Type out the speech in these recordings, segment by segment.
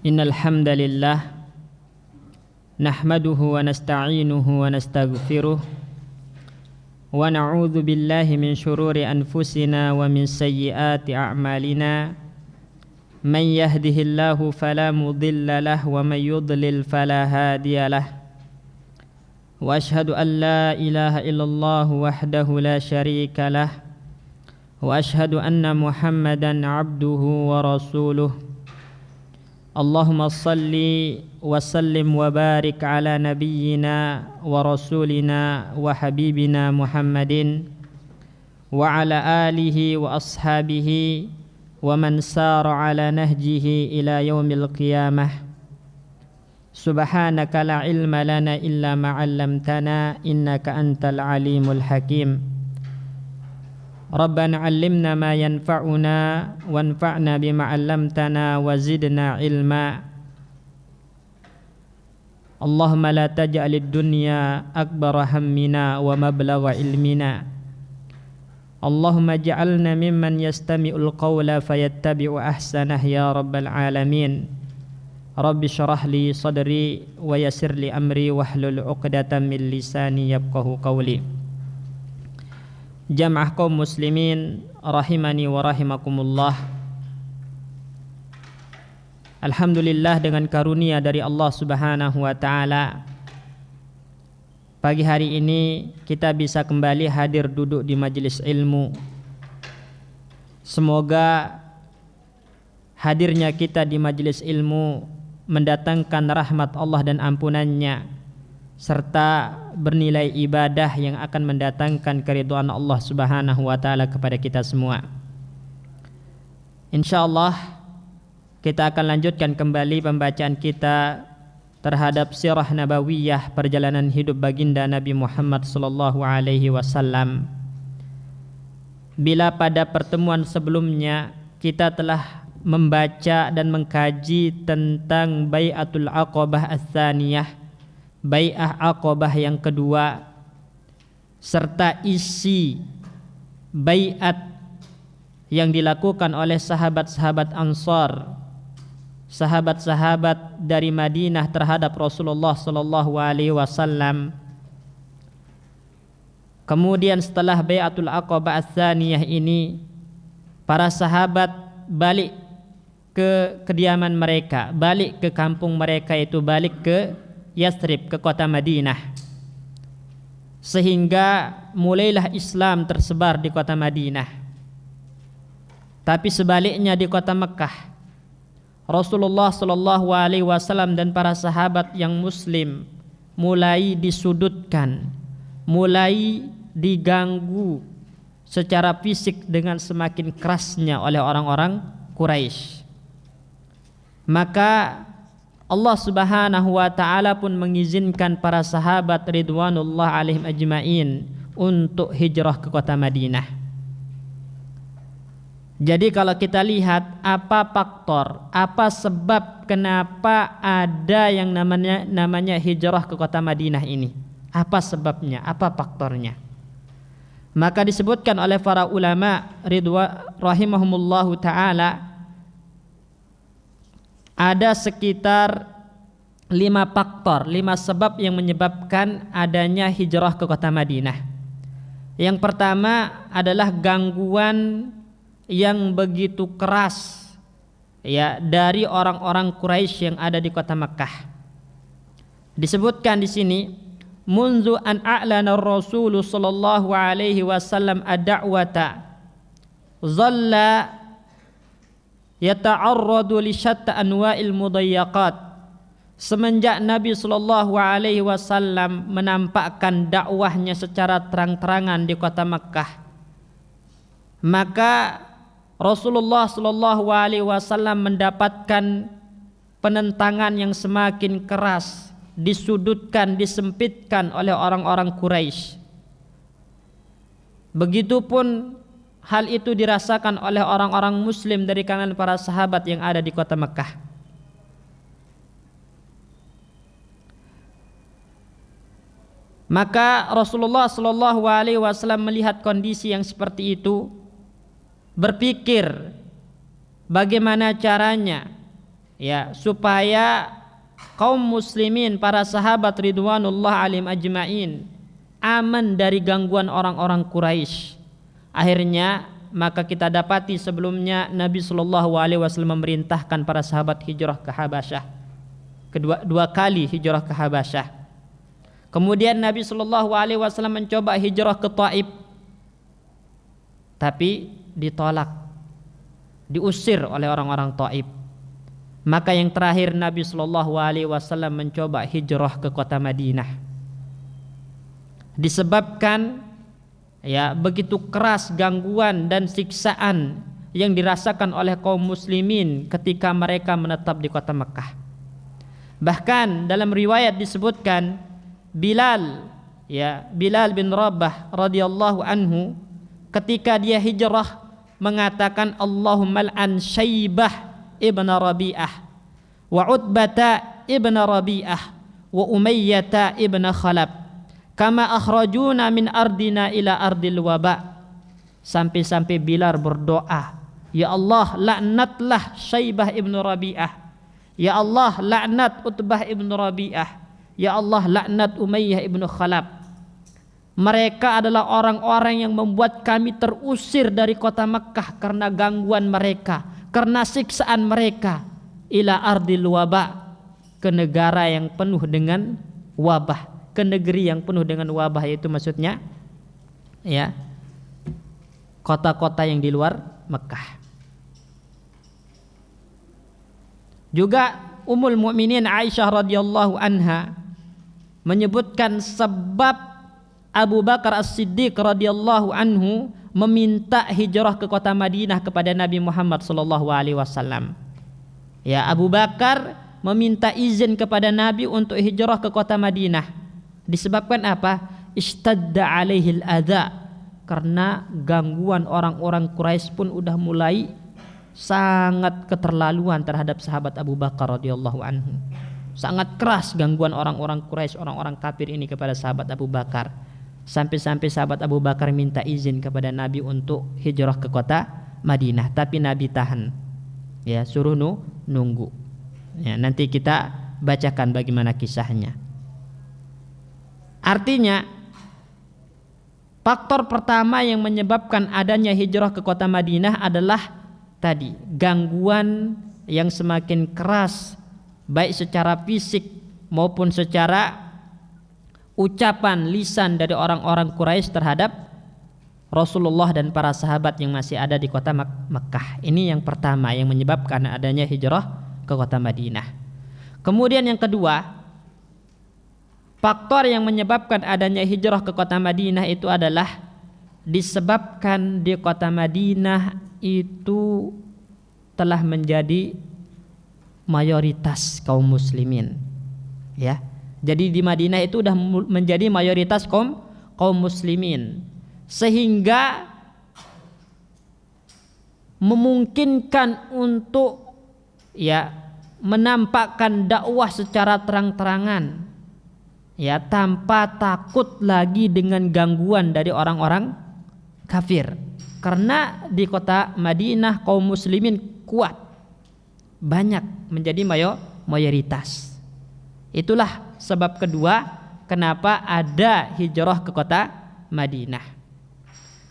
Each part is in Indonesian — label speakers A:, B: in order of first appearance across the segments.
A: Innal hamdalillah nahmaduhu wa nasta'inuhu wa nastaghfiruh wa na'udzu billahi min shururi anfusina wa min sayyiati a'malina man yahdihillahu fala mudilla lahu wa man yudlil fala hadiya lahu wa ashhadu an la ilaha illallah wahdahu la syarika lah wa ashhadu anna Muhammadan abduhu wa rasuluh. Allahumma salli wa sallim wa barik ala nabiyyina wa rasulina wa habibina Muhammadin wa ala alihi wa ashabihi wa man sara ala nahjihi ila yaumil qiyamah. Subhanaka la ilma lana illa ma 'allamtana innaka antal alimul hakim. Rabbana 'allimna ma yanfa'una wanfa'na bima 'allamtana wa zidna ilma. Allahumma la taj'alid dunya akbara hammina wa mablagha ilmina. Allahumma ij'alna mimman yastami'ul qawla fayattabi'u ahsanah ya rabbal alamin. Rabbi syrah li sadri wa yassir li amri wahlul 'uqdatam min lisani yafqahu qawli. Jamaah kaum muslimin rahimani wa rahimakumullah. Alhamdulillah, dengan karunia dari Allah Subhanahu wa taala, pagi hari ini kita bisa kembali hadir duduk di majelis ilmu. Semoga hadirnya kita di majelis ilmu mendatangkan rahmat Allah dan ampunannya, serta bernilai ibadah yang akan mendatangkan keridhaan Allah Subhanahu wa taala kepada kita semua. Insyaallah kita akan lanjutkan kembali pembacaan kita terhadap sirah nabawiyah, perjalanan hidup baginda Nabi Muhammad sallallahu alaihi wasallam. Bila pada pertemuan sebelumnya kita telah membaca dan mengkaji tentang Bai'atul Aqabah Ats-Tsaniyah, Bai'ah Aqabah yang kedua, serta isi bai'at yang dilakukan oleh sahabat-sahabat Ansar, sahabat-sahabat dari Madinah terhadap Rasulullah sallallahu alaihi wasallam. Kemudian setelah Bai'atul Aqabah Ats-Tsaniyah ini, para sahabat balik ke kediaman mereka, balik ke kampung mereka, itu balik ke Yathrib, ke kota Madinah, sehingga mulailah Islam tersebar di kota Madinah. Tapi sebaliknya di kota Mekah, Rasulullah sallallahu alaihi wasallam dan para sahabat yang muslim mulai disudutkan, mulai diganggu secara fisik dengan semakin kerasnya oleh orang-orang Quraisy. Maka Allah Subhanahu wa taala pun mengizinkan para sahabat ridwanullah alaihim ajmain untuk hijrah ke kota Madinah. Jadi kalau kita lihat apa faktor, apa sebab kenapa ada yang namanya hijrah ke kota Madinah ini? Apa sebabnya? Apa faktornya? Maka disebutkan oleh para ulama rahimahumullahu taala, ada sekitar 5 faktor, 5 sebab yang menyebabkan adanya hijrah ke kota Madinah. Yang pertama adalah gangguan yang begitu keras ya dari orang-orang Quraisy yang ada di kota Makkah. Disebutkan di sini, munzu an a'lana ar-rasul sallallahu alaihi wasallam ad-da'wata zalla yata'arradu li syatta anwa'il mudayyaqat. Semenjak Nabi sallallahu alaihi wasallam menampakkan dakwahnya secara terang-terangan di kota Makkah, maka Rasulullah sallallahu alaihi wasallam mendapatkan penentangan yang semakin keras, disudutkan, disempitkan oleh orang-orang Quraisy. Begitupun hal itu dirasakan oleh orang-orang muslim dari kalangan para sahabat yang ada di kota Mekah. Maka Rasulullah sallallahu alaihi wasallam melihat kondisi yang seperti itu, berpikir bagaimana caranya ya, supaya kaum muslimin, para sahabat ridwanullah alim ajmain aman dari gangguan orang-orang Quraisy. Akhirnya maka kita dapati sebelumnya Nabi Shallallahu Alaihi Wasallam memerintahkan para sahabat hijrah ke Habasyah, dua kali hijrah ke Habasyah. Kemudian Nabi Shallallahu Alaihi Wasallam mencoba hijrah ke Taif, tapi ditolak, diusir oleh orang-orang Taif. Maka yang terakhir Nabi Shallallahu Alaihi Wasallam mencoba hijrah ke kota Madinah. Disebabkan ya begitu keras gangguan dan siksaan yang dirasakan oleh kaum muslimin ketika mereka menetap di kota Mekah. Bahkan dalam riwayat disebutkan Bilal bin Rabah radhiyallahu anhu ketika dia hijrah mengatakan Allahumma al'an Syaibah ibn Rabi'ah wa Utbata ibn Rabi'ah wa Umayyata ibn Khalab kama akhrajuna min ardina ila ardil waba. Sampai-sampai Bilal berdoa, ya Allah laknatlah Syaibah ibn Rabi'ah, ya Allah laknat Utbah ibn Rabi'ah, ya Allah laknat Umayyah ibn Khalab. Mereka adalah orang-orang yang membuat kami terusir dari kota Makkah karena gangguan mereka, karena siksaan mereka, ila ardil waba, ke negara yang penuh dengan wabah, ke negeri yang penuh dengan wabah, yaitu maksudnya ya kota-kota yang di luar Mekah. Juga Ummul Mukminin Aisyah radhiyallahu anha menyebutkan sebab Abu Bakar As-Siddiq radhiyallahu anhu meminta hijrah ke kota Madinah kepada Nabi Muhammad sallallahu alaihi wasallam. Ya, Abu Bakar meminta izin kepada Nabi untuk hijrah ke kota Madinah. Disebabkan apa? Ishtadda alaihil adza, karena gangguan orang-orang Quraisy pun udah mulai sangat keterlaluan terhadap sahabat Abu Bakar radhiyallahu anhu. Sangat keras gangguan orang-orang Quraisy, orang-orang kafir ini kepada sahabat Abu Bakar. Sampai-sampai sahabat Abu Bakar minta izin kepada Nabi untuk hijrah ke kota Madinah, tapi Nabi tahan. Ya, suruh nunggu. Ya, nanti kita bacakan bagaimana kisahnya. Artinya faktor pertama yang menyebabkan adanya hijrah ke kota Madinah adalah tadi gangguan yang semakin keras baik secara fisik maupun secara ucapan lisan dari orang-orang Quraisy terhadap Rasulullah dan para sahabat yang masih ada di kota Mekah. Ini yang pertama yang menyebabkan adanya hijrah ke kota Madinah. Kemudian yang kedua, faktor yang menyebabkan adanya hijrah ke kota Madinah itu adalah disebabkan di kota Madinah itu telah menjadi mayoritas kaum muslimin. Ya. Jadi di Madinah itu sudah menjadi mayoritas kaum muslimin, sehingga memungkinkan untuk ya menampakkan dakwah secara terang-terangan, ya tanpa takut lagi dengan gangguan dari orang-orang kafir. Karena di kota Madinah kaum muslimin kuat, banyak, menjadi mayoritas. Itulah sebab kedua kenapa ada hijrah ke kota Madinah.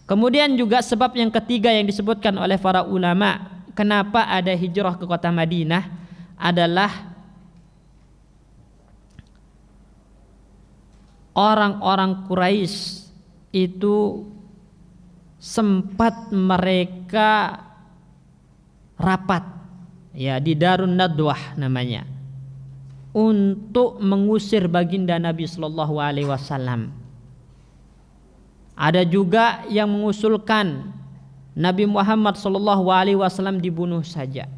A: Kemudian juga sebab yang ketiga yang disebutkan oleh para ulama kenapa ada hijrah ke kota Madinah adalah orang-orang Quraisy itu sempat mereka rapat ya di Darun Nadwah namanya, untuk mengusir baginda Nabi Sallallahu Alaihi Wasallam. Ada juga yang mengusulkan Nabi Muhammad Sallallahu Alaihi Wasallam dibunuh saja.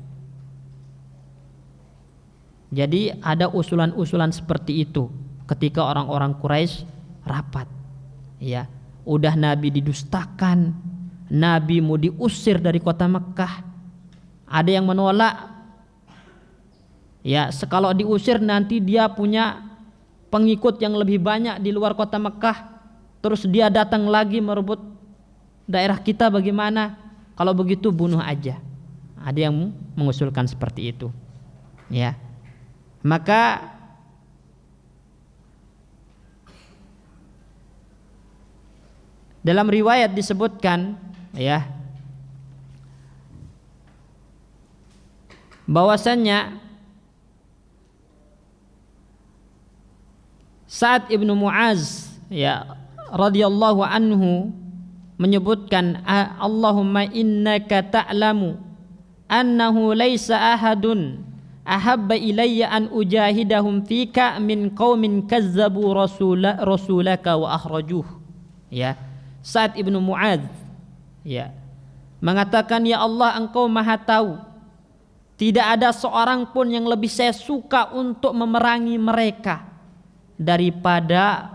A: Jadi ada usulan-usulan seperti itu ketika orang-orang Quraisy rapat. Ya, udah Nabi didustakan, Nabi mau diusir dari kota Mekah. Ada yang menolak. Ya, kalau diusir nanti dia punya pengikut yang lebih banyak di luar kota Mekah, terus dia datang lagi merebut daerah kita, bagaimana? Kalau begitu bunuh aja. Ada yang mengusulkan seperti itu. Ya. Maka dalam riwayat disebutkan ya bahwasannya Sa'ad ibnu Mu'az ya radhiyallahu anhu menyebutkan, Allahumma innaka ta'lamu annahu laisa ahadun ahabba ilayya an ujahidahum fika min qaumin kazzabu rasulaka wa akhrajuh. Ya, Sa'ad ibnu Mu'adz ya mengatakan, ya Allah, engkau maha tahu tidak ada seorang pun yang lebih saya suka untuk memerangi mereka daripada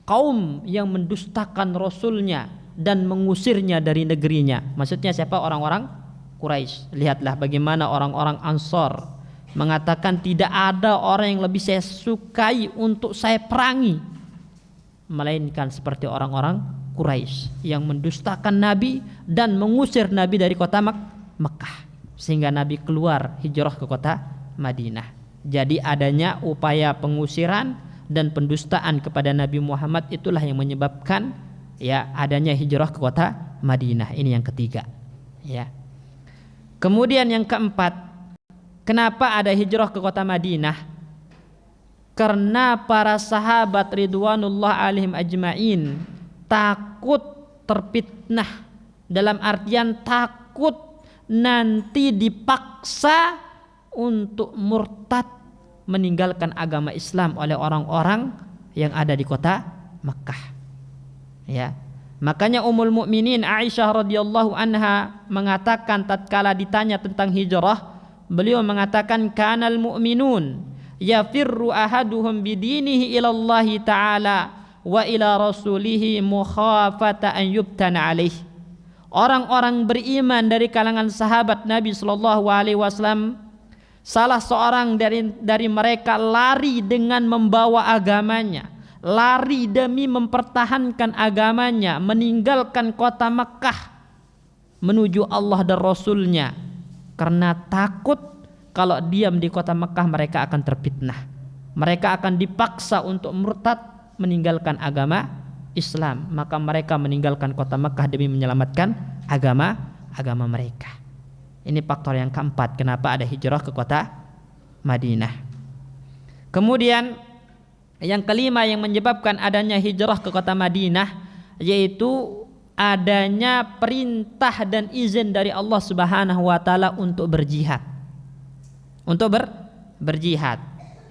A: kaum yang mendustakan Rasulnya dan mengusirnya dari negerinya. Maksudnya siapa? Orang-orang Quraisy. Lihatlah bagaimana orang-orang Ansor mengatakan tidak ada orang yang lebih saya sukai untuk saya perangi melainkan seperti orang-orang Quraisy yang mendustakan Nabi dan mengusir Nabi dari kota Mekah sehingga Nabi keluar hijrah ke kota Madinah. Jadi adanya upaya pengusiran dan pendustaan kepada Nabi Muhammad itulah yang menyebabkan ya adanya hijrah ke kota Madinah. Ini yang ketiga. Ya. Kemudian yang keempat, kenapa ada hijrah ke kota Madinah? Karena para sahabat ridwanullah alaihim ajmain takut terfitnah, dalam artian takut nanti dipaksa untuk murtad meninggalkan agama Islam oleh orang-orang yang ada di kota Makkah. Ya. Makanya Ummul Mukminin Aisyah radhiyallahu anha mengatakan tatkala ditanya tentang hijrah, beliau mengatakan kanal mu'minun yafirru ahaduhum bidinihi ila Allah taala wa ila rasulih mukhafata an yubtana alaih. Orang-orang beriman dari kalangan sahabat Nabi sallallahu alaihi wasallam, salah seorang dari mereka lari dengan membawa agamanya, lari demi mempertahankan agamanya, meninggalkan kota Makkah menuju Allah dan Rasulnya karena takut kalau diam di kota Makkah mereka akan terfitnah, mereka akan dipaksa untuk murtad meninggalkan agama Islam. Maka mereka meninggalkan kota Makkah demi menyelamatkan agama mereka. Ini faktor yang keempat kenapa ada hijrah ke kota Madinah. Kemudian yang kelima yang menyebabkan adanya hijrah ke kota Madinah yaitu adanya perintah dan izin dari Allah Subhanahu wa taala untuk berjihad. Untuk berjihad,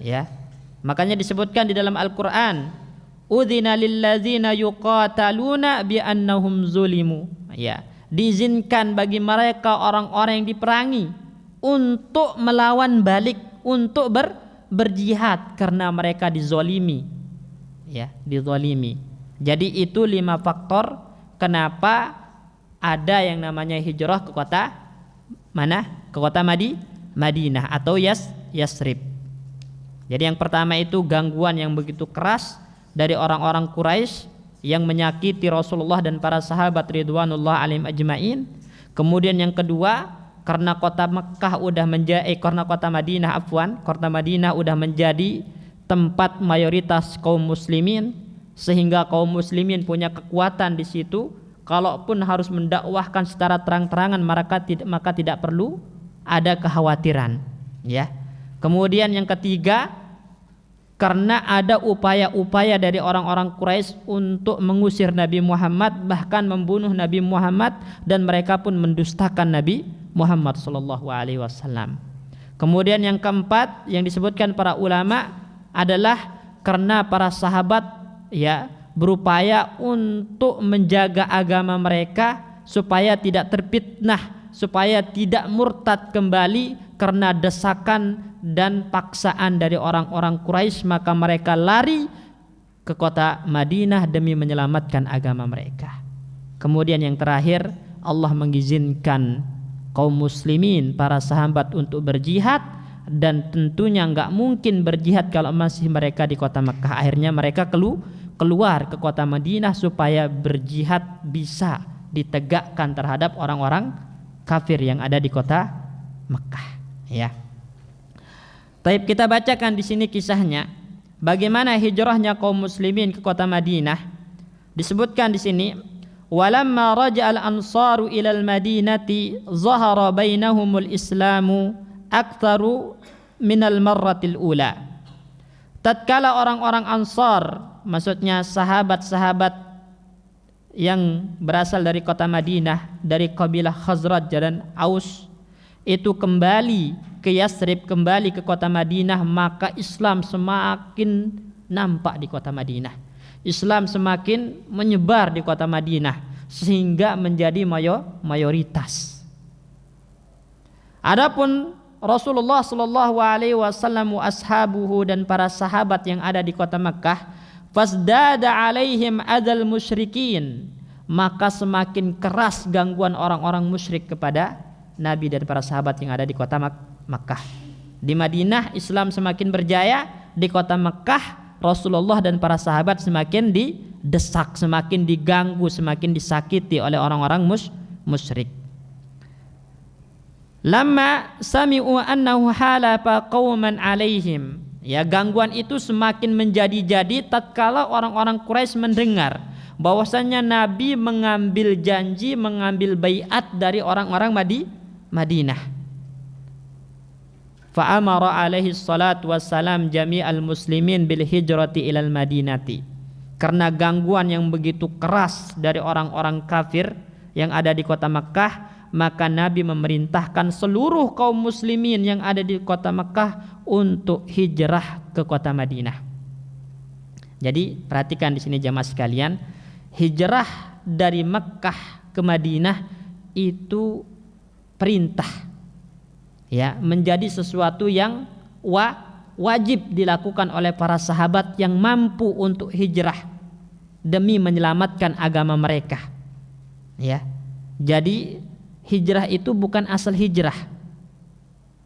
A: ya. Makanya disebutkan di dalam Al-Qur'an, udzina lilladzina yuqataluna bi annahum zulimu. Ya, diizinkan bagi mereka orang-orang yang diperangi untuk melawan balik, untuk berjihad karena mereka dizalimi. Ya, dizalimi. Jadi itu 5 faktor kenapa ada yang namanya hijrah ke kota mana? Ke kota Madinah atau Yasrib. Jadi yang pertama itu gangguan yang begitu keras dari orang-orang Quraisy yang menyakiti Rasulullah dan para sahabat ridwanullah alaihim ajmain. Kemudian yang kedua, karena kota Mekah udah menjadi karena kota Madinah udah menjadi tempat mayoritas kaum muslimin, sehingga kaum muslimin punya kekuatan di situ. Kalaupun harus mendakwahkan secara terang-terangan maka tidak perlu ada kekhawatiran, ya. Kemudian yang ketiga, karena ada upaya-upaya dari orang-orang Quraisy untuk mengusir Nabi Muhammad, bahkan membunuh Nabi Muhammad, dan mereka pun mendustakan Nabi Muhammad sallallahu alaihi wasallam. Kemudian yang keempat yang disebutkan para ulama adalah karena para sahabat ya berupaya untuk menjaga agama mereka supaya tidak terfitnah, supaya tidak murtad kembali karena desakan dan paksaan dari orang-orang Quraisy, maka mereka lari ke kota Madinah demi menyelamatkan agama mereka. Kemudian yang terakhir, Allah mengizinkan kaum muslimin, para sahabat untuk berjihad, dan tentunya enggak mungkin berjihad kalau masih mereka di kota Makkah. Akhirnya mereka keluar ke kota Madinah supaya berjihad bisa ditegakkan terhadap orang-orang kafir yang ada di kota Makkah, ya. Taib, kita bacakan di sini kisahnya. Bagaimana hijrahnya kaum muslimin ke kota Madinah? Disebutkan di sini, walamma raja'al ansaru ilal madinati zahara bainahumul islamu aktsaru minal marratil ula. Tatkala orang-orang Ansar, maksudnya sahabat-sahabat yang berasal dari kota Madinah, dari kabilah Khazraj dan Aus, itu kembali ke Yasrib, kembali ke kota Madinah, maka Islam semakin nampak di kota Madinah. Islam semakin menyebar di kota Madinah sehingga menjadi mayoritas. Adapun Rasulullah sallallahu alaihi wasallam wa ashabuhu dan para sahabat yang ada di kota Makkah, fasdada alaihim adal musyrikin, maka semakin keras gangguan orang-orang musyrik kepada Nabi dan para sahabat yang ada di kota Makkah. Di Madinah Islam semakin berjaya, di kota Makkah Rasulullah dan para sahabat semakin didesak, semakin diganggu, semakin disakiti oleh orang-orang musyrik. Lamma sami'u annahu halafa qauman alaihim, ya, gangguan itu semakin menjadi-jadi tatkala orang-orang Quraisy mendengar bahwasanya Nabi mengambil janji, mengambil baiat dari orang-orang Madinah. Fa amara alaihi salatu wassalam jami'al muslimin bil hijrati ilal madinati. Karena gangguan yang begitu keras dari orang-orang kafir yang ada di kota Makkah, maka Nabi memerintahkan seluruh kaum muslimin yang ada di kota Makkah untuk hijrah ke kota Madinah. Jadi perhatikan di sini jamaah sekalian, hijrah dari Makkah ke Madinah itu perintah, ya, menjadi sesuatu yang wajib dilakukan oleh para sahabat yang mampu untuk hijrah demi menyelamatkan agama mereka, ya. Jadi hijrah itu bukan asal hijrah,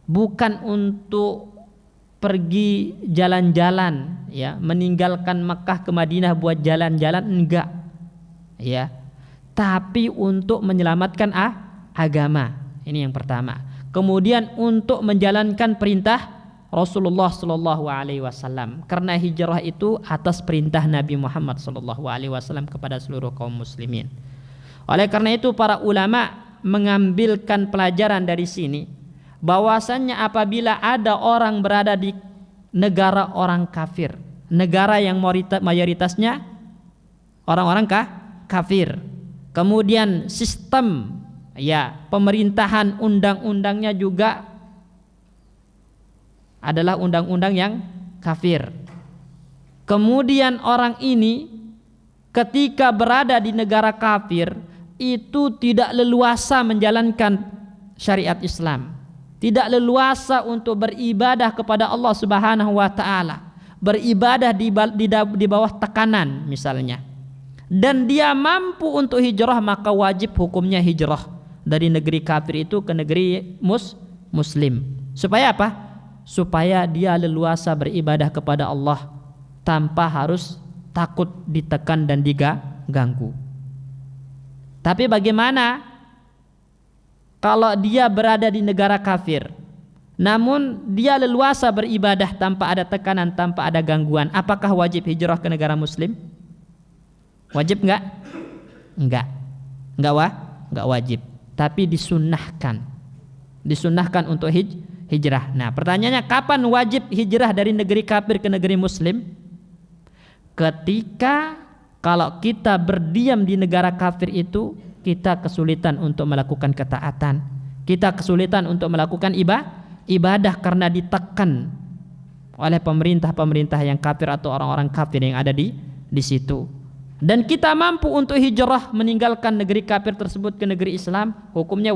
A: bukan untuk pergi jalan-jalan, ya, meninggalkan Makkah ke Madinah buat jalan-jalan, enggak, ya, tapi untuk menyelamatkan agama. Ini yang pertama. Kemudian untuk menjalankan perintah Rasulullah sallallahu alaihi wasallam, karena hijrah itu atas perintah Nabi Muhammad sallallahu alaihi wasallam kepada seluruh kaum muslimin. Oleh karena itu para ulama mengambilkan pelajaran dari sini bahwasannya apabila ada orang berada di negara orang kafir, negara yang mayoritasnya orang-orang kafir, kemudian sistem, ya, pemerintahan, undang-undangnya juga adalah undang-undang yang kafir. Kemudian orang ini ketika berada di negara kafir itu tidak leluasa menjalankan syariat Islam, tidak leluasa untuk beribadah kepada Allah Subhanahu wa taala, beribadah di bawah tekanan misalnya, dan dia mampu untuk hijrah, maka wajib hukumnya hijrah dari negeri kafir itu ke negeri muslim. Supaya apa? Supaya dia leluasa beribadah kepada Allah tanpa harus takut ditekan dan diganggu. Tapi bagaimana kalau dia berada di negara kafir, namun dia leluasa beribadah tanpa ada tekanan, tanpa ada gangguan? Apakah wajib hijrah ke negara muslim? Wajib enggak? Enggak wajib. Tapi disunnahkan untuk hijrah. Nah, pertanyaannya, kapan wajib hijrah dari negeri kafir ke negeri muslim? Ketika kalau kita berdiam di negara kafir itu, kita kesulitan untuk melakukan ketaatan, kita kesulitan untuk melakukan ibadah karena ditekan oleh pemerintah yang kafir atau orang-orang kafir yang ada di situ. Dan kita mampu untuk hijrah meninggalkan negeri kafir tersebut ke negeri Islam, hukumnya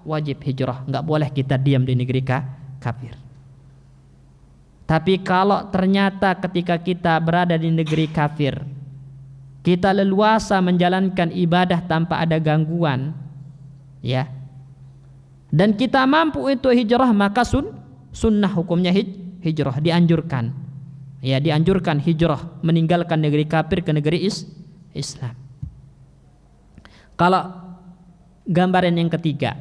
A: wajib hijrah, enggak boleh kita diam di negeri kafir. Tapi kalau ternyata ketika kita berada di negeri kafir, kita leluasa menjalankan ibadah tanpa ada gangguan, ya, dan kita mampu untuk hijrah, maka sunnah hukumnya hijrah, dianjurkan, ya, dianjurkan hijrah meninggalkan negeri kafir ke negeri Islam. Kalau gambaran yang ketiga,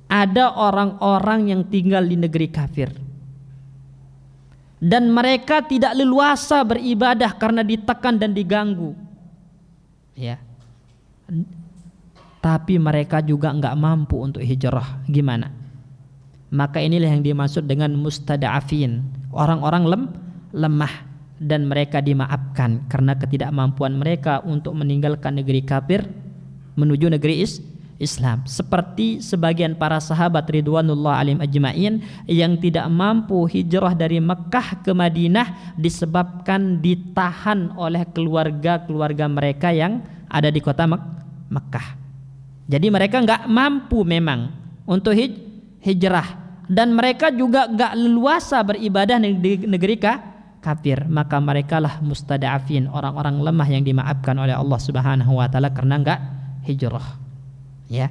A: ada orang-orang yang tinggal di negeri kafir, dan mereka tidak leluasa beribadah karena ditekan dan diganggu. Ya. Tapi mereka juga enggak mampu untuk hijrah. Gimana? Maka inilah yang dimaksud dengan mustada'afin, orang-orang lemah, dan mereka dimaafkan karena ketidakmampuan mereka untuk meninggalkan negeri kafir menuju negeri Islam. Seperti sebagian para sahabat ridwanullah alaihim ajma'in yang tidak mampu hijrah dari Mekah ke Madinah disebabkan ditahan oleh keluarga-keluarga mereka yang ada di kota Mekah. Jadi mereka enggak mampu memang untuk hijrah, dan mereka juga enggak leluasa beribadah di negeri kafir. Maka merekalah mustada'afin, orang-orang lemah yang dimaafkan oleh Allah Subhanahu wa taala karena enggak hijrah. Ya.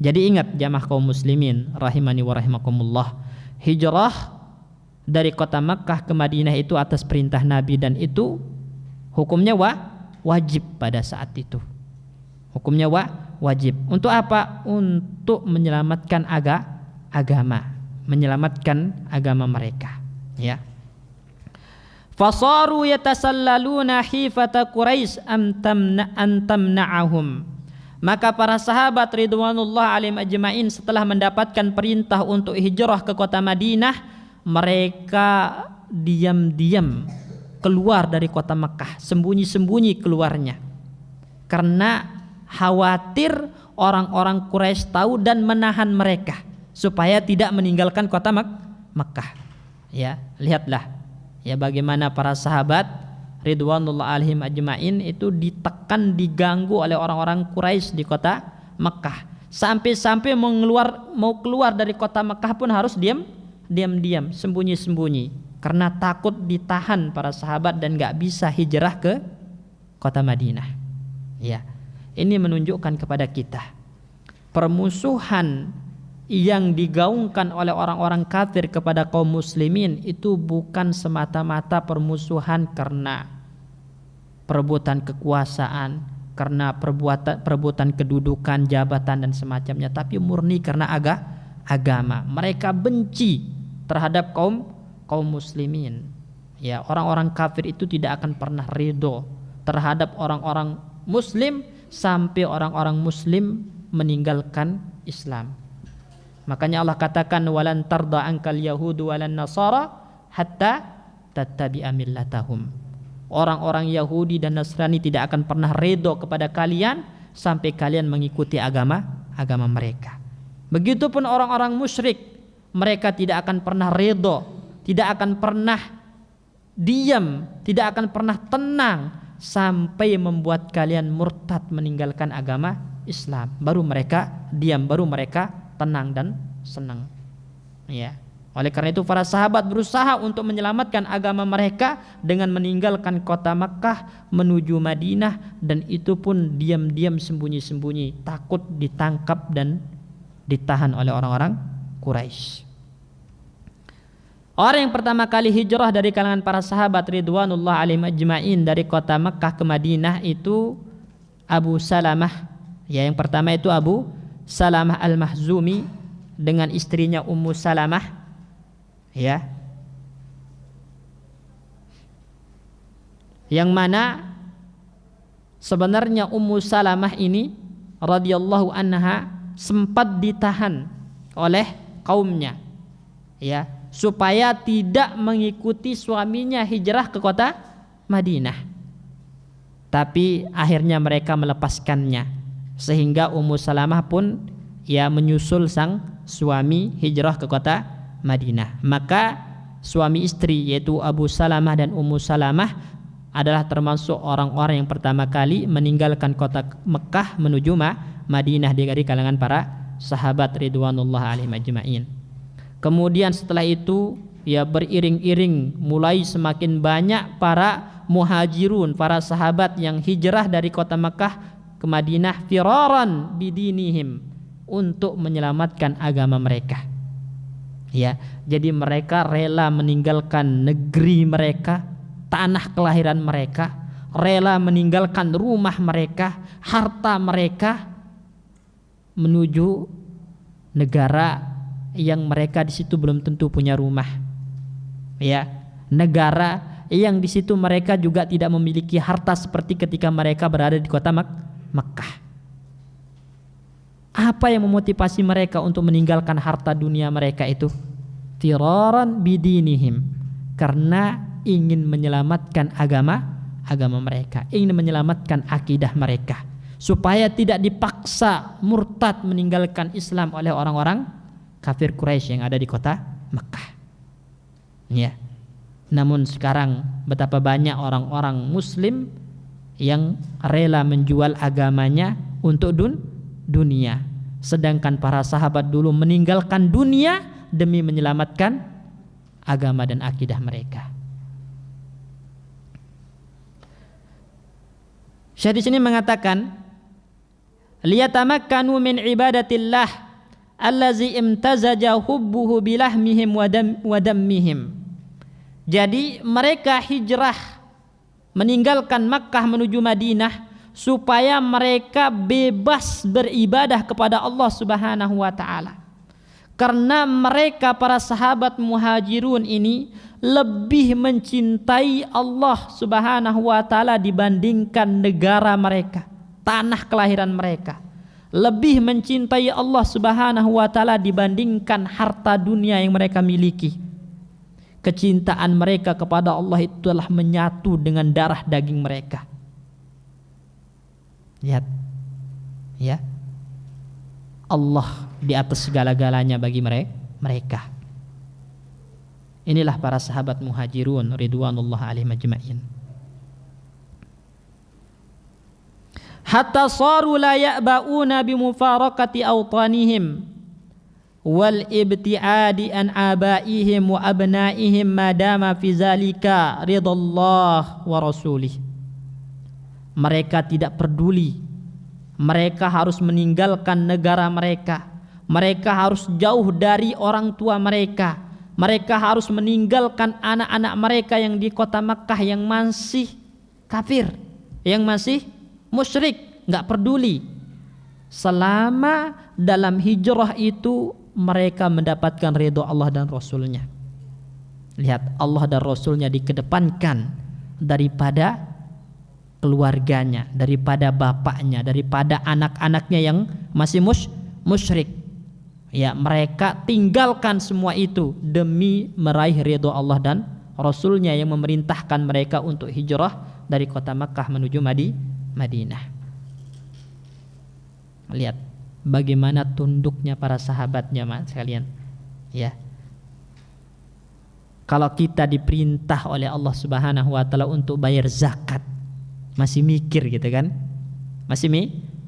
A: Jadi ingat jamaah kaum muslimin rahimani wa rahimakumullah, hijrah dari kota Makkah ke Madinah itu atas perintah Nabi, dan itu hukumnya wajib pada saat itu. Hukumnya wajib. Untuk apa? Untuk menyelamatkan agama, menyelamatkan agama mereka. Ya. Fasaru yatasallaluna hifata Quraisy am tamna'ahum. Maka para sahabat ridwanullah alaihim ajma'in setelah mendapatkan perintah untuk hijrah ke kota Madinah, mereka diam-diam keluar dari kota Makkah, sembunyi-sembunyi keluarnya, karena khawatir orang-orang Quraisy tahu dan menahan mereka supaya tidak meninggalkan kota Makkah. Ya, lihatlah ya bagaimana para sahabat ridwanullah alaihim ajma'in itu ditekan, diganggu oleh orang-orang Quraisy di kota Makkah. Sampai-sampai mau keluar dari kota Makkah pun harus diam-diam, sembunyi-sembunyi, karena takut ditahan para sahabat dan enggak bisa hijrah ke kota Madinah. Ya. Ini menunjukkan kepada kita permusuhan yang digaungkan oleh orang-orang kafir kepada kaum muslimin itu bukan semata-mata permusuhan karena perebutan kekuasaan, karena perebutan kedudukan, jabatan dan semacamnya, tapi murni karena agama. Mereka benci terhadap kaum muslimin. Ya, orang-orang kafir itu tidak akan pernah ridho terhadap orang-orang muslim sampai orang-orang muslim meninggalkan Islam. Makanya Allah katakan walan tarda ankal yahudu walan nasara hatta tattabi'a millatahum. Orang-orang Yahudi dan Nasrani tidak akan pernah ridho kepada kalian sampai kalian mengikuti agama mereka. Begitupun orang-orang musyrik, mereka tidak akan pernah ridho, tidak akan pernah diam, tidak akan pernah tenang sampai membuat kalian murtad meninggalkan agama Islam. Baru mereka diam, baru mereka tenang dan senang. Ya. Oleh karena itu para sahabat berusaha untuk menyelamatkan agama mereka dengan meninggalkan kota Makkah menuju Madinah, dan itu pun diam-diam, sembunyi-sembunyi, takut ditangkap dan ditahan oleh orang-orang Quraisy. Orang yang pertama kali hijrah dari kalangan para sahabat ridwanullah alaihim ajma'in dari kota Makkah ke Madinah itu Abu Salamah. Ya, yang pertama itu Abu Salamah Al-Mahzumi dengan istrinya Ummu Salamah. Ya. Yang mana sebenarnya Ummu Salamah ini radhiyallahu anha sempat ditahan oleh kaumnya. Ya, supaya tidak mengikuti suaminya hijrah ke kota Madinah. Tapi akhirnya mereka melepaskannya, sehingga Ummu Salamah pun ya menyusul sang suami hijrah ke kota Madinah. Maka suami istri yaitu Abu Salamah dan Ummu Salamah adalah termasuk orang-orang yang pertama kali meninggalkan kota Mekah menuju Madinah dari kalangan para sahabat ridwanullah alaihim ajma'in. Kemudian setelah itu ya beriring-iring mulai semakin banyak para muhajirun, para sahabat yang hijrah dari kota Makkah ke Madinah firaran bidinihim, untuk menyelamatkan agama mereka. Ya, jadi mereka rela meninggalkan negeri mereka, tanah kelahiran mereka, rela meninggalkan rumah mereka, harta mereka, menuju negara yang mereka di situ belum tentu punya rumah. Ya, negara yang di situ mereka juga tidak memiliki harta seperti ketika mereka berada di kota Mekkah. Apa yang memotivasi mereka untuk meninggalkan harta dunia mereka itu? Firaran bidinihim, karena ingin menyelamatkan agama mereka, ingin menyelamatkan akidah mereka, supaya tidak dipaksa murtad meninggalkan Islam oleh orang-orang kafir Quraisy yang ada di kota Mekkah. Ya. Namun sekarang betapa banyak orang-orang muslim yang rela menjual agamanya untuk dunia, sedangkan para sahabat dulu meninggalkan dunia demi menyelamatkan agama dan akidah mereka. Syekh di sini mengatakan, liyatamakkanu min ibadatillah allazi imtazaja hubbuhu bilahmihim wa dammihim. Jadi mereka hijrah meninggalkan Makkah menuju Madinah supaya mereka bebas beribadah kepada Allah Subhanahu wa taala. Karena mereka para sahabat muhajirun ini lebih mencintai Allah Subhanahu wa taala dibandingkan negara mereka, tanah kelahiran mereka. Lebih mencintai Allah Subhanahu wa taala dibandingkan harta dunia yang mereka miliki. Kecintaan mereka kepada Allah itu telah menyatu dengan darah daging mereka. Lihat. Ya. Allah di atas segala-galanya bagi mereka. Inilah para sahabat muhajirun ridwanullah alaihim ajma'in. Hatta saru la ya'ba'una bimufarakati awtanihim wal ibtiadi an abaihim wa abnaihim madama fi zalika ridallah wa rasulih. Mereka tidak peduli. Mereka harus meninggalkan negara mereka. Mereka harus jauh dari orang tua mereka. Mereka harus meninggalkan anak-anak mereka yang di kota Makkah yang masih kafir, yang masih musyrik, enggak peduli. Selama dalam hijrah itu mereka mendapatkan ridho Allah dan Rasulnya. Lihat, Allah dan Rasulnya dikedepankan daripada keluarganya, daripada bapaknya, daripada anak-anaknya yang masih musyrik. Ya, mereka tinggalkan semua itu demi meraih ridho Allah dan Rasulnya yang memerintahkan mereka untuk hijrah dari kota Makkah menuju Madinah. Lihat bagaimana tunduknya para sahabatnya, mas sekalian. Ya. Kalau kita diperintah oleh Allah Subhanahu wa taala untuk bayar zakat, masih mikir gitu kan? Masih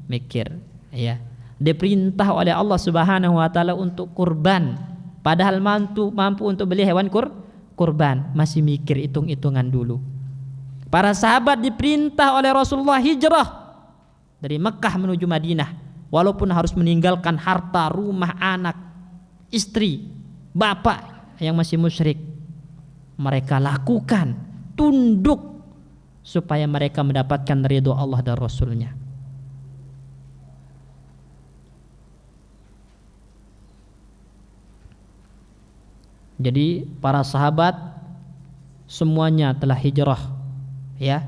A: mikir, ya. Diperintah oleh Allah Subhanahu wa taala untuk kurban, padahal mampu untuk beli hewan kurban, masih mikir hitung-hitungan dulu. Para sahabat diperintah oleh Rasulullah hijrah dari Mekkah menuju Madinah, walaupun harus meninggalkan harta, rumah, anak, istri, bapak yang masih musyrik. Mereka lakukan, tunduk supaya mereka mendapatkan ridho Allah dan Rasulnya. Jadi para sahabat semuanya telah hijrah, ya,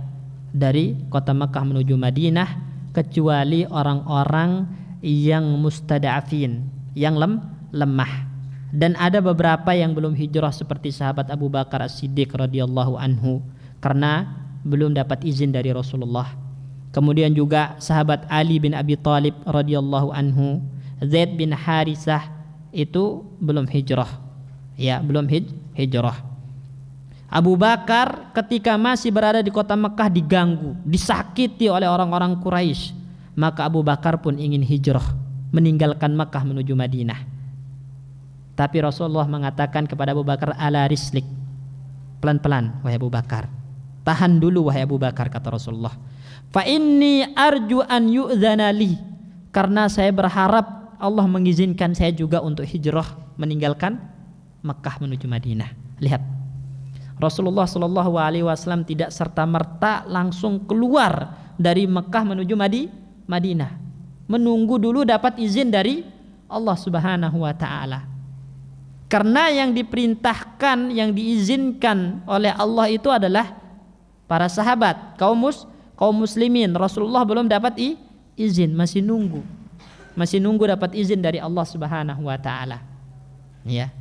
A: dari kota Makkah menuju Madinah, kecuali orang-orang yang mustada'afin, yang lemah. Dan ada beberapa yang belum hijrah seperti sahabat Abu Bakar As-Siddiq radhiyallahu anhu karena belum dapat izin dari Rasulullah. Kemudian juga sahabat Ali bin Abi Thalib radhiyallahu anhu, Zaid bin Harisah itu belum hijrah. Ya, belum hijrah. Abu Bakar ketika masih berada di kota Mekah diganggu, disakiti oleh orang-orang Quraisy. Maka Abu Bakar pun ingin hijrah, meninggalkan Mekah menuju Madinah. Tapi Rasulullah mengatakan kepada Abu Bakar, ala rislik, pelan-pelan wahai Abu Bakar. Tahan dulu wahai Abu Bakar, kata Rasulullah. Fa inni arju an yu'dzana li, karena saya berharap Allah mengizinkan saya juga untuk hijrah meninggalkan Mekah menuju Madinah. Lihat, Rasulullah Shallallahu Alaihi Wasallam tidak serta merta langsung keluar dari Mekah menuju Madinah, menunggu dulu dapat izin dari Allah Subhanahu Wa Taala. Karena yang diperintahkan, yang diizinkan oleh Allah itu adalah para sahabat, kaum muslimin. Rasulullah belum dapat izin, masih nunggu dapat izin dari Allah Subhanahu wa taala. Ya.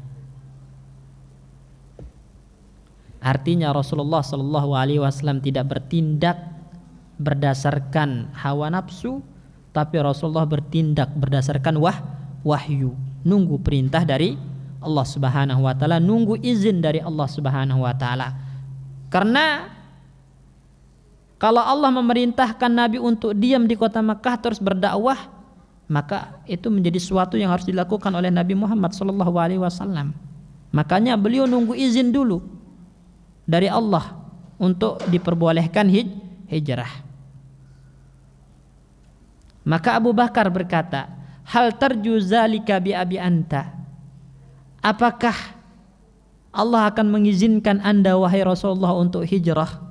A: Artinya Rasulullah sallallahu alaihi wasallam tidak bertindak berdasarkan hawa nafsu, tapi Rasulullah bertindak berdasarkan wahyu, nunggu perintah dari Allah Subhanahu wa taala, nunggu izin dari Allah Subhanahu wa taala. Karena kalau Allah memerintahkan Nabi untuk diam di kota Makkah terus berdakwah, maka itu menjadi sesuatu yang harus dilakukan oleh Nabi Muhammad sallallahu alaihi wasallam. Makanya beliau nunggu izin dulu dari Allah untuk diperbolehkan hijrah. Maka Abu Bakar berkata, "Hal tarju zalika bi abi anta?" Apakah Allah akan mengizinkan Anda wahai Rasulullah untuk hijrah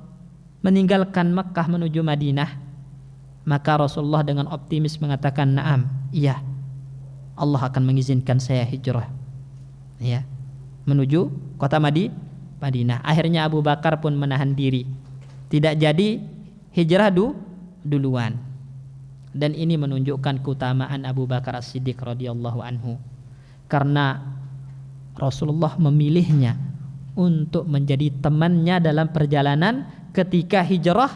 A: meninggalkan Makkah menuju Madinah? Maka Rasulullah dengan optimis mengatakan, "Na'am, iya. Allah akan mengizinkan saya hijrah." Ya, menuju kota Madinah. Akhirnya Abu Bakar pun menahan diri. Tidak jadi hijrah duluan. Dan ini menunjukkan keutamaan Abu Bakar As-Siddiq radhiyallahu anhu. Karena Rasulullah memilihnya untuk menjadi temannya dalam perjalanan ketika hijrah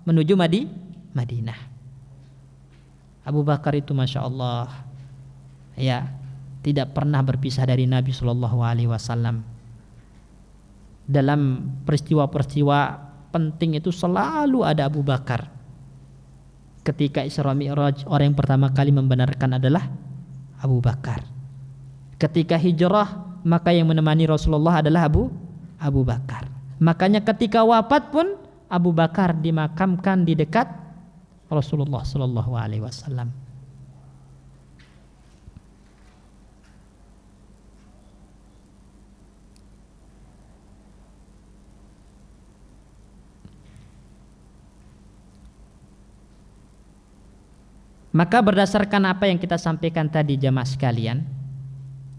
A: menuju Madinah. Abu Bakar itu Masya Allah, ya, tidak pernah berpisah dari Nabi Sallallahu Alaihi Wasallam. Dalam peristiwa-peristiwa penting itu selalu ada Abu Bakar. Ketika Isra Mi'raj, orang yang pertama kali membenarkan adalah Abu Bakar. Ketika hijrah, maka yang menemani Rasulullah adalah Abu Bakar. Makanya ketika wafat pun Abu Bakar dimakamkan di dekat Rasulullah sallallahu alaihi wasallam. Maka berdasarkan apa yang kita sampaikan tadi jamaah sekalian,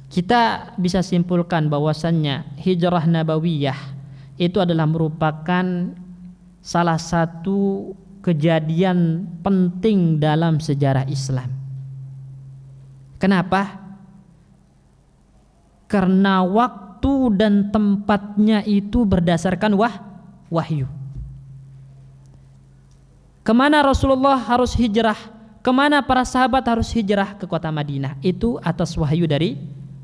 A: kita bisa simpulkan bahwasannya hijrah nabawiyah itu adalah merupakan salah satu kejadian penting dalam sejarah Islam. Kenapa? Karena waktu dan tempatnya itu berdasarkan wahyu. Kemana Rasulullah harus hijrah? Kemana para sahabat harus hijrah? Ke kota Madinah. Itu atas wahyu dari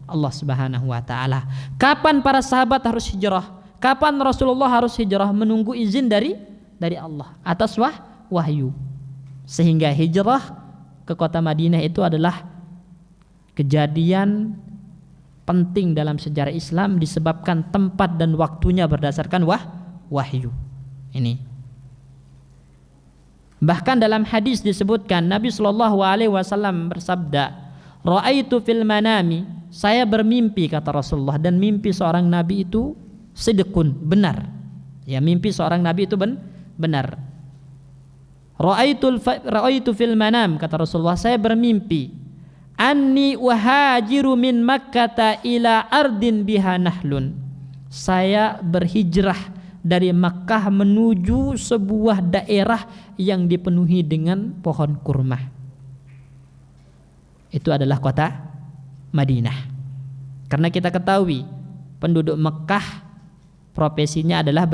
A: Allah Subhanahu wa taala. Kapan para sahabat harus hijrah? Kapan Rasulullah harus hijrah? Menunggu izin dari Allah atas wahyu. Sehingga hijrah ke kota Madinah itu adalah kejadian penting dalam sejarah Islam disebabkan tempat dan waktunya berdasarkan wahyu. Ini. Bahkan dalam hadis disebutkan Nabi sallallahu alaihi wasallam bersabda, "Ra'aitu fil manami," saya bermimpi kata Rasulullah, dan mimpi seorang nabi itu sidqun, benar. Ya, mimpi seorang nabi itu benar. Ra'aitu fil manam, kata Rasulullah, saya bermimpi anni uhajiru min Makkah ila ardin biha nahlun. Saya berhijrah dari Makkah menuju sebuah daerah yang dipenuhi dengan pohon kurma. Itu adalah kota Madinah. Karena kita ketahui penduduk Makkah profesinya adalah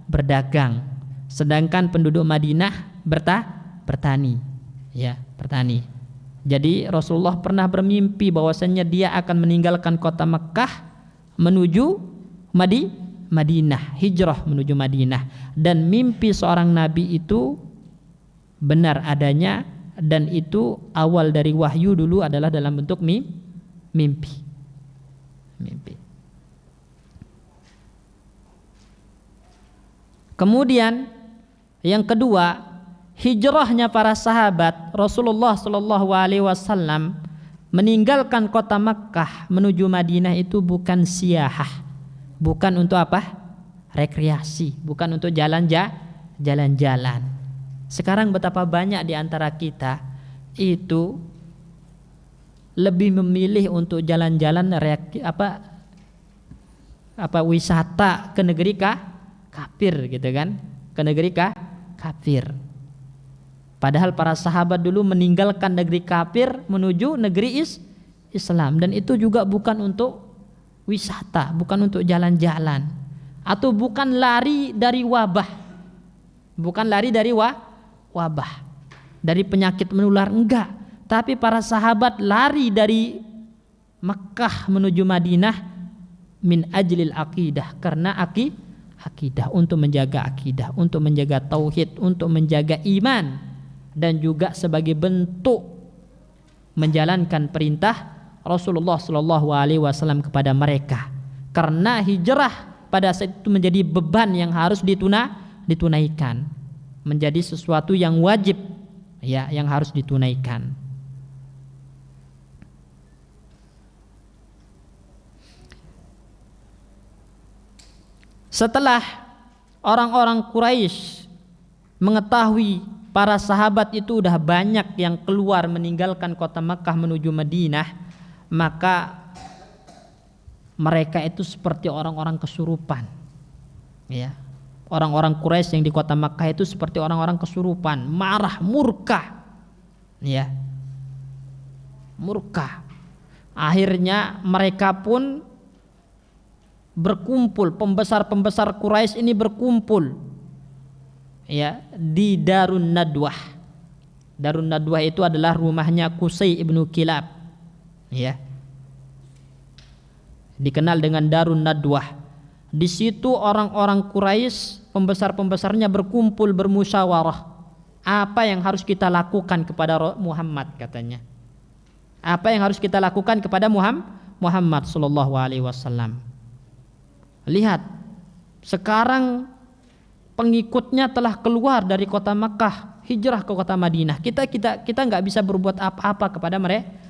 A: berdagang, sedangkan penduduk Madinah bertani. Ya, bertani. Jadi Rasulullah pernah bermimpi bahwasannya dia akan meninggalkan kota Makkah menuju Madinah, hijrah menuju Madinah, dan mimpi seorang nabi itu benar adanya, dan itu awal dari wahyu dulu adalah dalam bentuk mimpi. Kemudian yang kedua, hijrahnya para sahabat Rasulullah sallallahu alaihi wasallam meninggalkan kota Makkah menuju Madinah itu bukan siyahah. Bukan untuk apa? Rekreasi, bukan untuk jalan-jalan. Sekarang betapa banyak di antara kita itu lebih memilih untuk jalan-jalan wisata ke negeri kafir gitu kan, ke negeri kafir. Padahal para sahabat dulu meninggalkan negeri kafir menuju negeri Islam, dan itu juga bukan untuk wisata, bukan untuk jalan-jalan, atau bukan lari dari wabah, bukan lari dari wabah, dari penyakit menular, enggak. Tapi para sahabat lari dari Mekkah menuju Madinah min ajlil aqidah, karena akidah, untuk menjaga akidah, untuk menjaga tauhid, untuk menjaga iman, dan juga sebagai bentuk menjalankan perintah Rasulullah Shallallahu Alaihi Wasallam kepada mereka. Karena hijrah pada saat itu menjadi beban yang harus ditunaikan, menjadi sesuatu yang wajib, ya, yang harus ditunaikan. Setelah orang-orang Quraisy mengetahui para sahabat itu udah banyak yang keluar meninggalkan kota Makkah menuju Madinah, maka mereka itu seperti orang-orang kesurupan. Ya. Orang-orang Quraisy yang di kota Makkah itu seperti orang-orang kesurupan, marah, murka. Ya. Murka. Akhirnya mereka pun berkumpul, pembesar-pembesar Quraisy ini berkumpul, ya, di Darun Nadwah. Darun Nadwah itu adalah rumahnya Qusay ibnu Kilab, ya, dikenal dengan Darun Nadwah. Di situ orang-orang Quraisy, pembesar-pembesarnya berkumpul bermusyawarah, apa yang harus kita lakukan kepada Muhammad, katanya. Apa yang harus kita lakukan kepada Muhammad sallallahu alaihi wasallam? Lihat, sekarang pengikutnya telah keluar dari kota Makkah, hijrah ke kota Madinah. Kita nggak bisa berbuat apa-apa kepada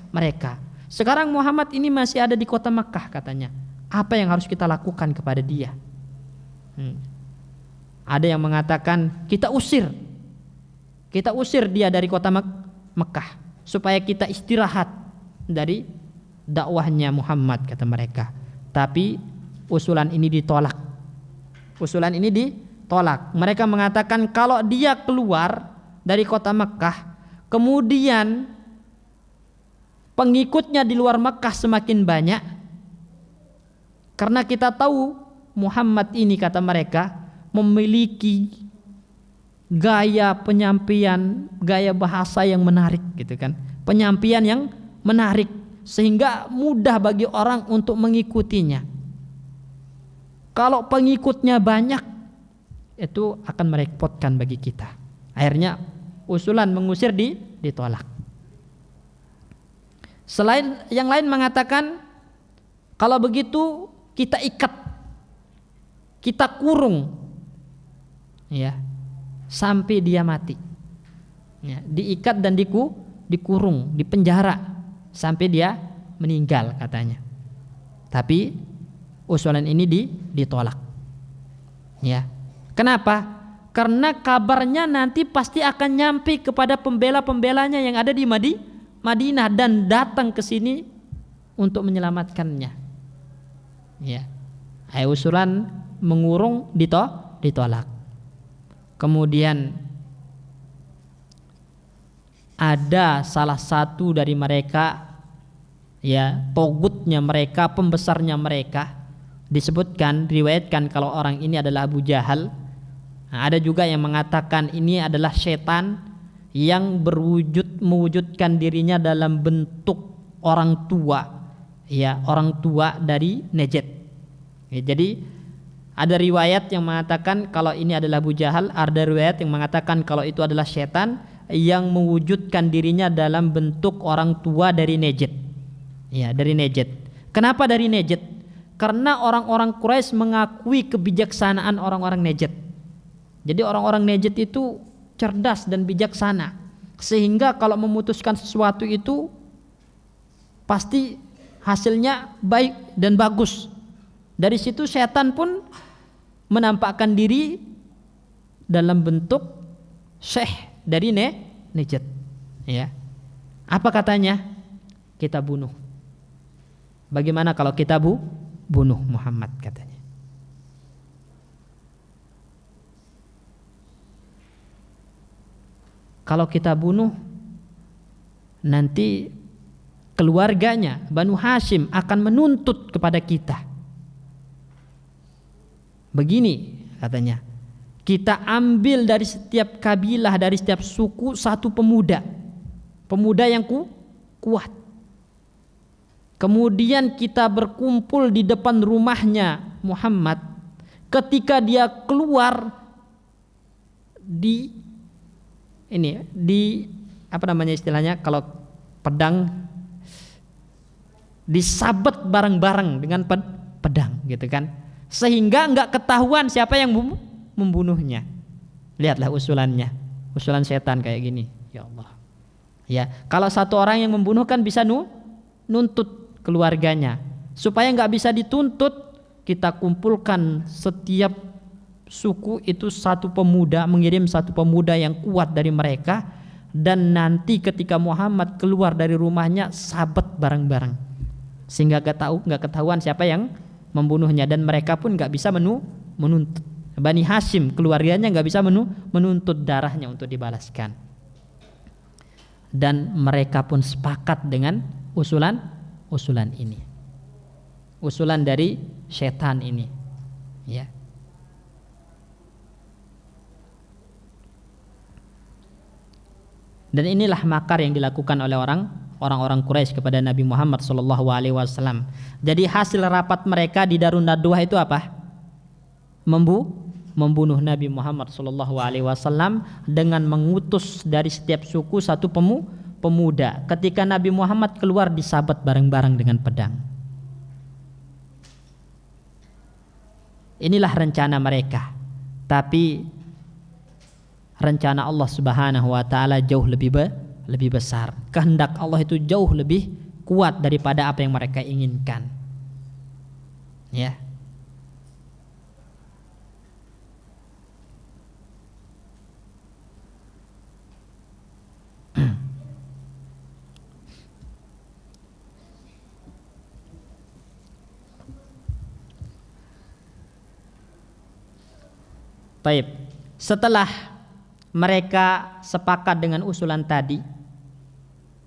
A: mereka. Sekarang Muhammad ini masih ada di kota Makkah, katanya. Apa yang harus kita lakukan kepada dia? Ada yang mengatakan kita usir dia dari kota Makkah supaya kita istirahat dari dakwahnya Muhammad, kata mereka. Tapi usulan ini ditolak. Mereka mengatakan kalau dia keluar dari kota Makkah, kemudian pengikutnya di luar Makkah semakin banyak, karena kita tahu Muhammad ini, kata mereka, memiliki gaya penyampaian, gaya bahasa yang menarik, gitu kan, penyampaian yang menarik, sehingga mudah bagi orang untuk mengikutinya. Kalau pengikutnya banyak, itu akan merepotkan bagi kita. Akhirnya usulan mengusir ditolak. Selain yang lain mengatakan, kalau begitu kita ikat, kita kurung, ya, sampai dia mati. Ya, diikat dan dikurung, dipenjara sampai dia meninggal, katanya. Tapi usulan ini ditolak. Ya. Kenapa? Karena kabarnya nanti pasti akan nyampe kepada pembela-pembelanya yang ada di Madinah dan datang ke sini untuk menyelamatkannya. Ya. Usulan mengurung ditolak. Kemudian ada salah satu dari mereka, ya, togutnya mereka, pembesarnya mereka, disebutkan, riwayatkan kalau orang ini adalah Abu Jahal. Nah, ada juga yang mengatakan ini adalah setan yang mewujudkan dirinya dalam bentuk orang tua, ya, orang tua dari Najd. Ya, jadi ada riwayat yang mengatakan kalau ini adalah Abu Jahal, ada riwayat yang mengatakan kalau itu adalah setan yang mewujudkan dirinya dalam bentuk orang tua dari Najd. Ya, dari Najd. Kenapa dari Najd? Karena orang-orang Quraisy mengakui kebijaksanaan orang-orang Najd. Jadi orang-orang Najd itu cerdas dan bijaksana, sehingga kalau memutuskan sesuatu itu pasti hasilnya baik dan bagus. Dari situ setan pun menampakkan diri dalam bentuk syekh dari Najd. Ya. Apa katanya? Kita bunuh. Bagaimana kalau kita bunuh Muhammad, katanya. kalau kita bunuh nanti keluarganya Banu Hashim akan menuntut kepada kita. Begini katanya, kita ambil dari setiap kabilah, dari setiap suku satu pemuda yang kuat. Kemudian kita berkumpul di depan rumahnya Muhammad. Ketika dia keluar di apa namanya istilahnya, kalau pedang disabet bareng-bareng dengan pedang gitu kan, sehingga enggak ketahuan siapa yang membunuhnya. Lihatlah usulan setan kayak gini. Ya Allah. Ya, kalau satu orang yang membunuh kan bisa nuntut keluarganya. Supaya enggak bisa dituntut, kita kumpulkan setiap suku itu satu pemuda, mengirim satu pemuda yang kuat dari mereka, dan nanti ketika Muhammad keluar dari rumahnya sabet bareng-bareng. Sehingga enggak ketahuan siapa yang membunuhnya, dan mereka pun enggak bisa menuntut. Bani Hashim keluarganya enggak bisa menuntut darahnya untuk dibalaskan. Dan mereka pun sepakat dengan usulan ini, usulan dari setan ini, ya. Dan inilah makar yang dilakukan oleh orang-orang Quraisy kepada Nabi Muhammad SAW. Jadi hasil rapat mereka di Darun Nadwah itu apa? Membunuh Nabi Muhammad SAW dengan mengutus dari setiap suku satu pemuda. Ketika Nabi Muhammad keluar disabet bareng-bareng dengan pedang. Inilah rencana mereka. Tapi rencana Allah Subhanahu wa taala jauh lebih besar. Kehendak Allah itu jauh lebih kuat daripada apa yang mereka inginkan. Ya. Baik. Setelah mereka sepakat dengan usulan tadi,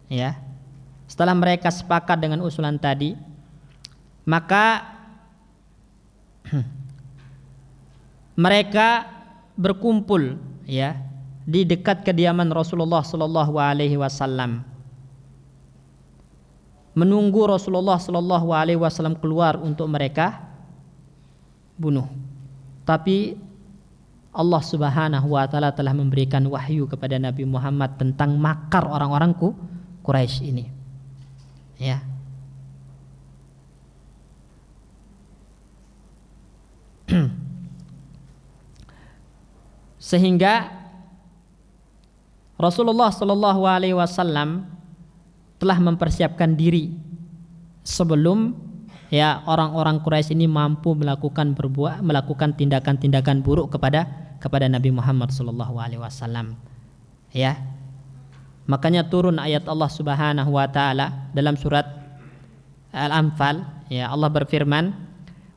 A: ya. Setelah mereka sepakat dengan usulan tadi, maka mereka berkumpul, ya, di dekat kediaman Rasulullah sallallahu alaihi wasallam. Menunggu Rasulullah sallallahu alaihi wasallam keluar untuk mereka bunuh. Tapi Allah Subhanahu wa taala telah memberikan wahyu kepada Nabi Muhammad tentang makar orang-orang Quraisy ini. Ya. Sehingga Rasulullah sallallahu alaihi wasallam telah mempersiapkan diri sebelum, ya, orang-orang Quraisy ini mampu melakukan tindakan-tindakan buruk kepada Nabi Muhammad sallallahu alaihi wasallam. Ya. Makanya turun ayat Allah Subhanahu wa taala dalam surat Al-Anfal, ya, Allah berfirman,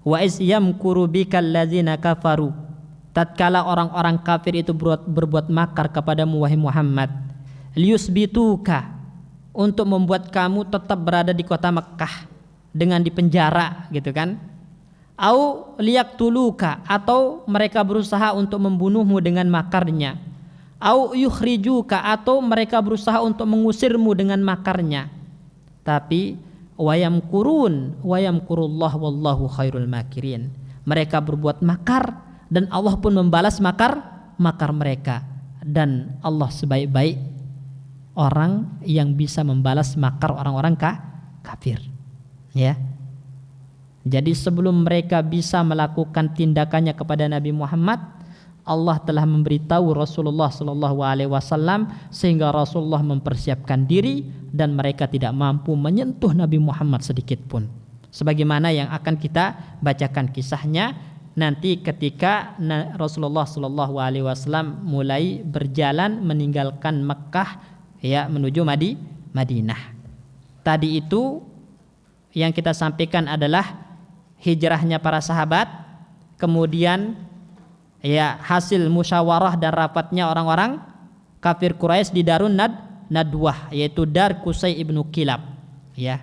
A: "Wa iz yamkuru bikal ladzina kafaru." Tatkala orang-orang kafir itu berbuat makar kepadamu wahai Muhammad, liyusbituka, untuk membuat kamu tetap berada di kota Mekkah dengan dipenjara, gitu kan? Au liyaktuluka, atau mereka berusaha untuk membunuhmu dengan makarnya. Au yukhrijuka, atau mereka berusaha untuk mengusirmu dengan makarnya. Tapi wayamkurun wayamkurullah wallahu khairul makirin. Mereka berbuat makar dan Allah pun membalas makar mereka, dan Allah sebaik-baik orang yang bisa membalas makar orang-orang kafir. Ya. Jadi sebelum mereka bisa melakukan tindakannya kepada Nabi Muhammad, Allah telah memberitahu Rasulullah sallallahu alaihi wasallam sehingga Rasulullah mempersiapkan diri dan mereka tidak mampu menyentuh Nabi Muhammad sedikit pun. Sebagaimana yang akan kita bacakan kisahnya nanti ketika Rasulullah sallallahu alaihi wasallam mulai berjalan meninggalkan Mekkah, ya, menuju Madinah. Tadi itu yang kita sampaikan adalah hijrahnya para sahabat, kemudian, ya, hasil musyawarah dan rapatnya orang-orang kafir Quraisy di Darun Nadwah, yaitu Dar Qusay ibnu Kilab, ya.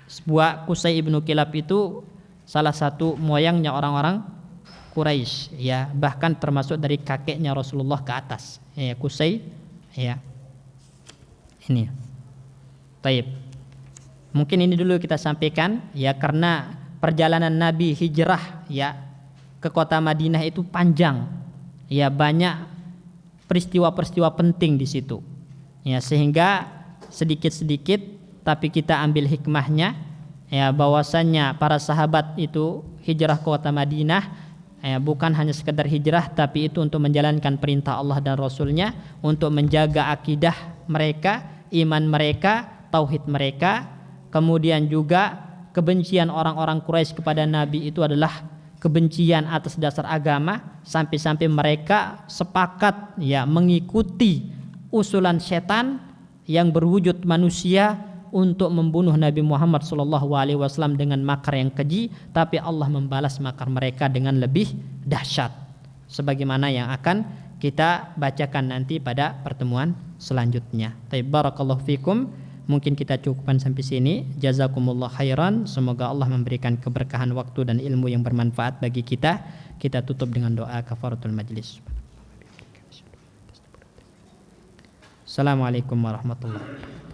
A: Sebuah Qusay ibnu Kilab itu salah satu moyangnya orang-orang Quraisy, ya, bahkan termasuk dari kakeknya Rasulullah ke atas, ya, Qusay, ya. Ini. Taib. Mungkin ini dulu kita sampaikan, ya, karena perjalanan Nabi hijrah, ya, ke kota Madinah itu panjang, ya, banyak peristiwa-peristiwa penting di situ, ya, sehingga sedikit-sedikit tapi kita ambil hikmahnya, ya, bahwasannya para sahabat itu hijrah ke kota Madinah, ya, bukan hanya sekedar hijrah, tapi itu untuk menjalankan perintah Allah dan Rasulnya, untuk menjaga akidah mereka, iman mereka, tauhid mereka. Kemudian juga kebencian orang-orang Quraisy kepada Nabi itu adalah kebencian atas dasar agama, sampai-sampai mereka sepakat, ya, mengikuti usulan setan yang berwujud manusia untuk membunuh Nabi Muhammad SAW dengan makar yang keji, tapi Allah membalas makar mereka dengan lebih dahsyat, sebagaimana yang akan kita bacakan nanti pada pertemuan selanjutnya. Barakallahu fikum. Mungkin kita cukupkan sampai sini. Jazakumullah khairan. Semoga Allah memberikan keberkahan waktu dan ilmu yang bermanfaat bagi kita. Kita tutup dengan doa kafaratul majlis. Assalamualaikum warahmatullahi wabarakatuh.